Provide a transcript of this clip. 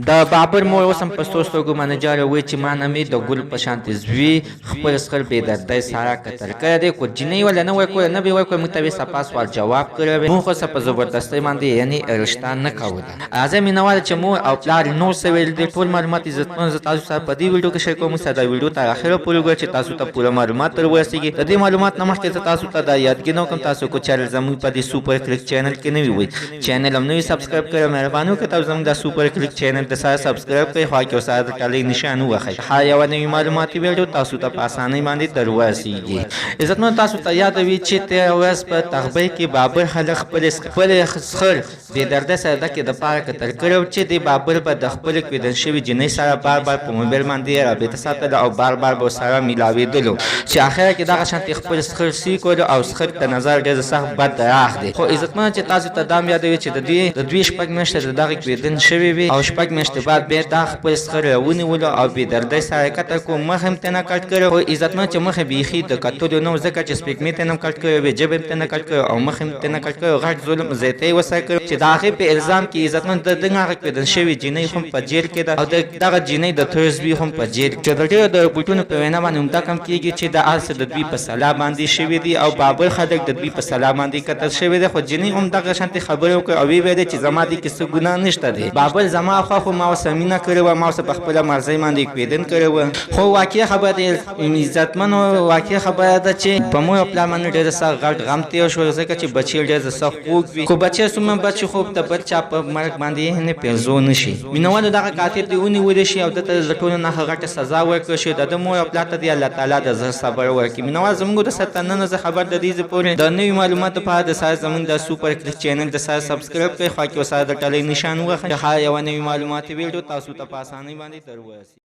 د بابر مور اوس هم په سترګو سترګو باندې جاره وایي چې ما نه مې د ګل په شانتې زوی خپل سخر بې دردی ساره کتل کړی دی خو جینۍ ولې نه ورکوله نه به یې ورکوله موږ ته یې صفا سوال جواب کړی وی موږ خو په زبردستۍ باندې یعنې رشته نه کوله راځئ مینهواله چې مور او پلار نور څه ویل دي ټول معلومات عزتمن زه تاسو سره په دې ویډیو کې شریکوم موږ سره دا ویډیو تر اخره پورې وګورئ چې تاسو ته پوره معلومات در ورسیږي د دې معلومات نه مخکې زه تاسو ته دا یادګي نه کوم تاسو کو چینل زموږ په دې سوپر کلیک چینل کې نوي وئ چینل هم نوي سبسکرایب کړئ مهرباني وکړئ تاسو زموږ دا سوپر کلیک چینل د سره سبسکرایب کړئ خوا کې ورسره د ټلۍ نشان ووهئ هر یوه نوي معلوماتي ویډیو تاسو ته په اسانۍ باندې در ورسیږي عزتمن تاسو ته یاد وي چې تېره ورځ په تغبۍ کې بابر هلک خپل سخر بې درده سره دکې دپاره کتل کړی و چې دې بابر به د خپلې کېدل شوي جینۍ سره بار بار په موبایل باندې رابطه ساتله او بار بار به ورسره میلاوېدلو چې اخره کې دغه شانتې خپل سخر سی کولو او سخر د نظر ډېر سخت بد راغ دی خو عزتمن چې تاسو ته دا هم یادوي چې د دوی شپږ میاشتې د دغې کېدل شوې وي او شپږ میاشتې بعد بیا دا خپل سخر راونیولو او بې دردۍ سره کتل کو مخ هم ترې نه کټ کړی خو عزتمن چې مخ یې بیخي د کتلو نه و ځکه چې سپېږمۍ ترې نه کټ کړی وې جبه هم ترې نه کټ کړی او مخ هم ترې نه کټ کړی غټ ظلم زیاتی یې ورسره کړی چې د هغې په الزام کې عزتمن د دغه هغه کېدل شوې جینۍ هم په جیل کې ده او دغه جینۍ د تور زوی هم په جیل کې د ډېرو د رپوټونو په وینا باندې همدا کم کېږي چې د هر څه د دوی په سلا باندې شوي دي او بابر خلک د دوی په سلا باندې قتل شوي دی خو جینۍ هم دغه شانتې خبرې وکړې او ویې ویلې چې زما دې کې څه ګناه نشته دی بابر زما خوا خو ما ورسره مینه کړې وه ما ورسره په خپله مرضۍ باندې کوېدن کړې وه خو واقعي خبره د عزتمنو واقعي خبره ده چې په مور او پلار باندې ډېر سخت غټ غم تېر شو ځکه چې بچي ډېر سخت خوږ وي خو بچی څومره بد چې خوب د بل چا په مرګ باندې یې نه پیرزو نه شي مینهوالو دغه قاتل دې ونیولی شي او دته د ټولو نه غټه سزا ورکړل شي د ده مور او پلار ته دې الله تعالی د زړه صبر ورکړي مینهوال زموږ د سره تر ننه زه خبر د دې ځای پورې د نوي معلوماتو لپاره د سره زموږ د سوپر کلیک چینل د سره سبسکرایب کړئ خوا کې ورسره د ټلۍ نشان ووهئ چې هر یوه نوي معلوماتي ویډیو تاسو ته په اسانۍ باندې در ورسي